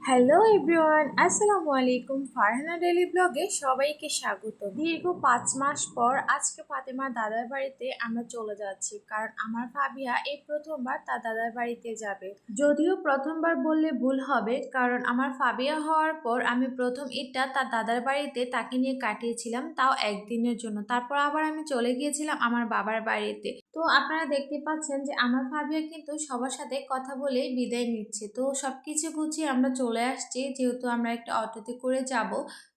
Hello everyone, আসসালামু আলাইকুম। Farhana daily ব্লগে সবাইকে স্বাগত। দীর্ঘ 5 মাস পর আজকে ফাতেমার দাদার বাড়িতে আমরা চলে যাচ্ছি, কারণ আমার ফাবিয়া এই প্রথমবার তার দাদার বাড়িতে যাবে। যদিও প্রথমবার বললে ভুল হবে, কারণ আমার ফাবিয়া হওয়ার পর আমি প্রথম ঈদটা তার দাদার বাড়িতে তাকে নিয়ে কাটিয়েছিলাম, তাও একদিনের জন্য। তারপর আবার আমি চলে গিয়েছিলাম আমার বাবার বাড়িতে। তো আপনারা দেখতে পাচ্ছেন যে আমার ফাবিয়া কিন্তু সবার সাথে কথা বলে বিদায় নিচ্ছে। তো সবকিছু গুছিয়ে আমরা চলে আসছি, যেহেতু আমরা একটা অটোতে করে যাব।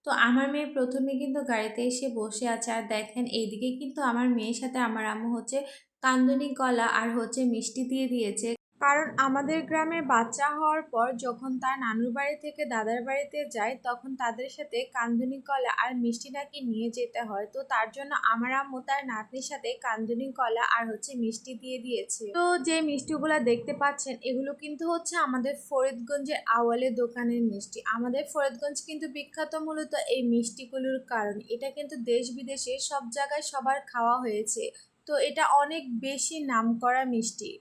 তো আমার মেয়ে প্রথমে কিন্তু গাড়িতে এসে বসে আছে, আর দেখেন এইদিকে কিন্তু আমার মেয়ের সাথে আমার আম্মু হচ্ছে কান্দুনি কলা আর হচ্ছে মিষ্টি দিয়ে দিয়েছে। কারণ আমাদের গ্রামের বাচ্চা হওয়ার পর যখন তার নানুর বাড়ি থেকে দাদার বাড়িতে যায়, তখন তাদের সাথে কান্দুনি কলা আর মিষ্টি নাকি নিয়ে যেতে হয়। তো তার জন্য আমার আম্মু তার নাতনির সাথে কান্দুনি কলা আর হচ্ছে মিষ্টি দিয়ে দিয়েছে। তো যে মিষ্টিগুলো দেখতে পাচ্ছেন, এগুলো কিন্তু হচ্ছে আমাদের ফরিদগঞ্জের আওয়ালের দোকানের মিষ্টি। আমাদের ফরিদগঞ্জ কিন্তু বিখ্যাত মূলত এই মিষ্টিগুলোর কারণে। এটা কিন্তু দেশ বিদেশে সব জায়গায় সবার খাওয়া হয়েছে। তো এটা অনেক বেশি নামকরা মিষ্টি।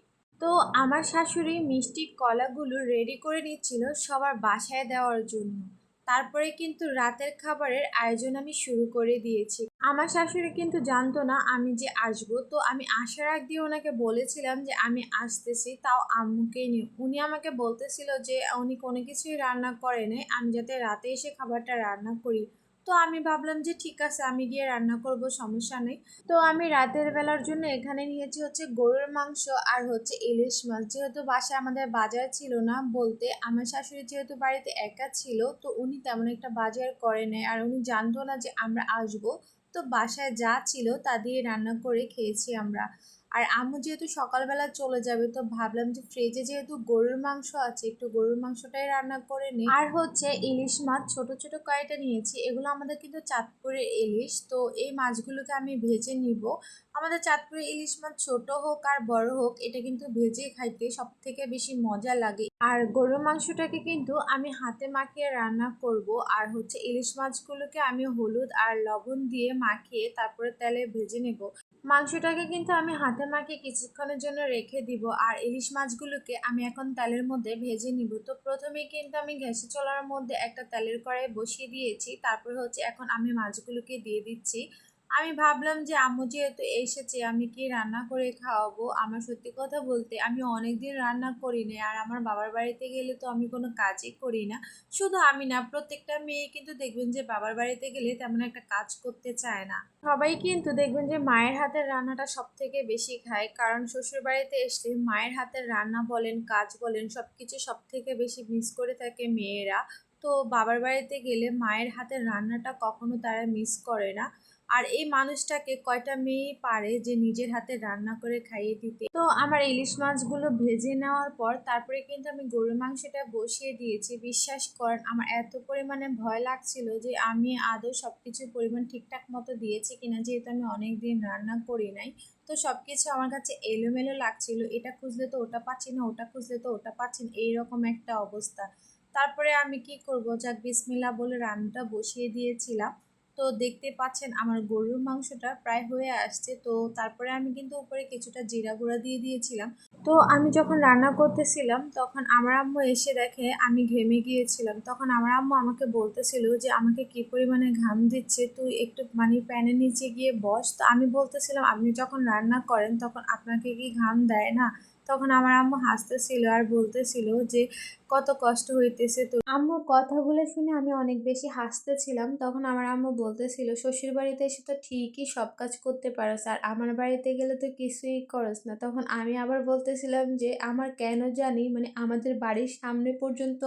তো আমার শাশুড়ি মিষ্টি কলাগুলো রেডি করে নিচ্ছিল সবার বাসায় দেওয়ার জন্য। তারপরে কিন্তু রাতের খাবারের আয়োজন আমি শুরু করে দিয়েছি। আমার শাশুড়ি কিন্তু জানতো না আমি যে আসবো। তো আমি আসার আগ দিয়ে ওনাকে বলেছিলাম যে আমি আসতেছি, তাও আম্মুকে নিয়ে। উনি আমাকে বলতেছিল যে উনি কোনো কিছুই রান্না করে নাই, আমি যাতে রাতে এসে খাবারটা রান্না করি। তো আমি ভাবলাম যে ঠিক আছে, আমি গিয়ে রান্না করব, সমস্যা নেই। তো আমি রাতের বেলার জন্য এখানে নিয়েছি হচ্ছে গরুর মাংস আর হচ্ছে ইলিশ মাছ। যেহেতু বাসায় আমাদের বাজার ছিল না, বলতে আমার শাশুড়ি যেহেতু বাড়িতে একা ছিল, তো উনি তেমন একটা বাজার করে নেয়, আর উনি জানতো না যে আমরা আসবো। তো বাসায় যা ছিল তা দিয়ে রান্না করে খেয়েছি আমরা। আর আম্মু যেহেতু সকালবেলা চলে যাবে, তো ভাবলাম যে ফ্রিজে যেহেতু গরুর মাংস আছে, একটু গরুর মাংসটাই রান্না করে নিই। আর হচ্ছে ইলিশ মাছ ছোট ছোট কয়েকটা নিয়েছি, এগুলো আমাদের কিন্তু চাঁদপুরের ইলিশ। তো এই মাছগুলোকে আমি ভেজে নিব। আমাদের চাঁদপুরের ইলিশ মাছ ছোট হোক আর বড় হোক, এটা কিন্তু ভেজে খাইতে সব থেকে বেশি মজা লাগে। আর গরুর মাংসটাকে কিন্তু আমি হাতে মাখিয়ে রান্না করব, আর হচ্ছে ইলিশ মাছগুলোকে আমি হলুদ আর লবণ দিয়ে মাখিয়ে তারপরে তেলে ভেজে নেব। মাংসটাকে কিন্তু আমি হাতে মাখিয়ে কিছুক্ষণের জন্য রেখে দিব, আর ইলিশ মাছগুলোকে আমি এখন তেলের মধ্যে ভেজে নিব। তো প্রথমেই কিন্তু আমি গ্যাসে চলার মধ্যে একটা তেলের কড়াই বসিয়ে দিয়েছি, তারপরে হচ্ছে এখন আমি মাছগুলোকে দিয়ে দিচ্ছি। আমি ভাবলাম যে আম্মু যেহেতু এসেছে, আমি কি রান্না করে খাওয়াবো। আমার সত্যি কথা বলতে আমি অনেকদিন রান্না করি না, আর আমার বাবার বাড়িতে গেলে তো আমি কোনো কাজই করি না। শুধু আমি না, প্রত্যেকটা মেয়ে কিন্তু দেখবেন যে বাবার বাড়িতে গেলে তেমন একটা কাজ করতে চায় না। সবাই কিন্তু দেখবেন যে মায়ের হাতের রান্নাটা সব থেকে বেশি খায়, কারণ শ্বশুর বাড়িতে এসে মায়ের হাতের রান্না বলেন, কাজ বলেন, সবকিছু সব থেকে বেশি মিস করে থাকে মেয়েরা। তো বাবার বাড়িতে গেলে মায়ের হাতের রান্নাটা কখনো তারা মিস করে না। আর এই মানুষটাকে কয়টা মেয়েই পারে যে নিজের হাতে রান্না করে খাইয়ে দিতে। তো আমার ইলিশ মাছগুলো ভেজে নেওয়ার পর তারপরে কিন্তু আমি গরুর মাংসটা বসিয়ে দিয়েছি। বিশ্বাস করেন আমার এত পরিমাণে ভয় লাগছিল যে আমি আদৌ সবকিছু পরিমাণ ঠিকঠাক মতো দিয়েছি কিনা, যেহেতু আমি অনেক দিন রান্না করি নাই। তো সবকিছু আমার কাছে এলোমেলো লাগছিল, এটা খুঁজলে তো ওটা পাচ্ছি না, ওটা খুঁজলে তো ওটা পাচ্ছি না, এইরকম একটা অবস্থা। তারপরে আমি কি করব, যাক বিসমিল্লাহ বলে রান্নাটা বসিয়ে দিয়েছিলাম। তো দেখতে পাচ্ছেন আমার গরুর মাংসটা প্রায় হয়ে আসছে। তো তারপরে আমি কিন্তু উপরে কিছুটা জিরা গুঁড়া দিয়ে দিয়েছিলাম। তো আমি যখন রান্না করতেছিলাম, তখন আমার আম্মু এসে দেখে আমি ঘেমে গিয়েছিলাম। তখন আমার আম্মু আমাকে বলতেছিল যে আমাকে কি পরিমাণে ঘাম দিচ্ছে, তুই একটু মানে প্যানের নিচে গিয়ে বস। তো আমি বলতেছিলাম, আপনি যখন রান্না করেন তখন আপনাকে কি ঘাম দেয় না? তখন আমার আম্মু হাসতেছিল আর বলতেছিল যে কত কষ্ট হইতেছে। তো আম্মুর কথাগুলো শুনে আমি অনেক বেশি হাসতেছিলাম। তখন আমার আম্মু বলতেছিল, শ্বশুর বাড়িতে এসে তো ঠিকই সব কাজ করতে পারস, আর আমার বাড়িতে গেলে তো কিছুই করস না। তখন আমি আবার বলতেছিলাম যে আমার কেন জানি মানে আমাদের বাড়ির সামনে পর্যন্ত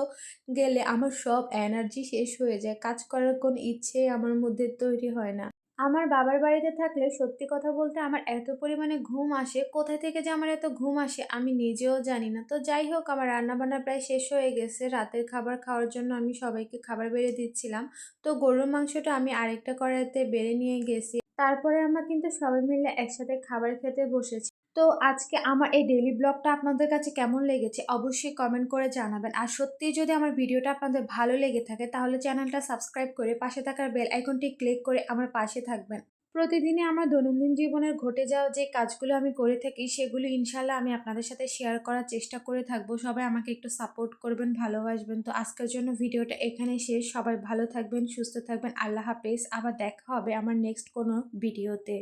গেলে আমার সব এনার্জি শেষ হয়ে যায়, কাজ করার কোনো ইচ্ছে আমার মধ্যে তৈরি হয় না। আমার বাবার বাড়িতে থাকলে সত্যি কথা বলতে আমার এত পরিমাণে ঘুম আসে, কোথা থেকে যে আমার এত ঘুম আসে আমি নিজেও জানি না। তো যাই হোক, আমার রান্নাবান্না প্রায় শেষ হয়ে গেছে। রাতের খাবার খাওয়ার জন্য আমি সবাইকে খাবার বেড়ে দিচ্ছিলাম। তো গরুর মাংসটা আমি আরেকটা কড়াইতে বেড়ে নিয়ে গেছি। তারপরে আমরা কিন্তু সবাই মিলে একসাথে খাবার খেতে বসেছি। তো আজকে আমার এই ডেইলি ব্লগটা আপনাদের কাছে কেমন লেগেছে অবশ্যই কমেন্ট করে জানাবেন। আর সত্যিই যদি আমার ভিডিওটা আপনাদের ভালো লেগে থাকে, তাহলে চ্যানেলটা সাবস্ক্রাইব করে পাশে থাকার বেল আইকনটি ক্লিক করে আমার পাশে থাকবেন। প্রতিদিনই আমার দৈনন্দিন জীবনের ঘটে যাওয়া যে কাজগুলো আমি করে থাকি সেগুলো ইনশাল্লাহ আমি আপনাদের সাথে শেয়ার করার চেষ্টা করে থাকবো। সবাই আমাকে একটু সাপোর্ট করবেন, ভালোবাসবেন। তো আজকের জন্য ভিডিওটা এখানেই শেষ। সবাই ভালো থাকবেন, সুস্থ থাকবেন। আল্লাহ হাফেজ। আবার দেখা হবে আমার নেক্সট কোনো ভিডিওতে।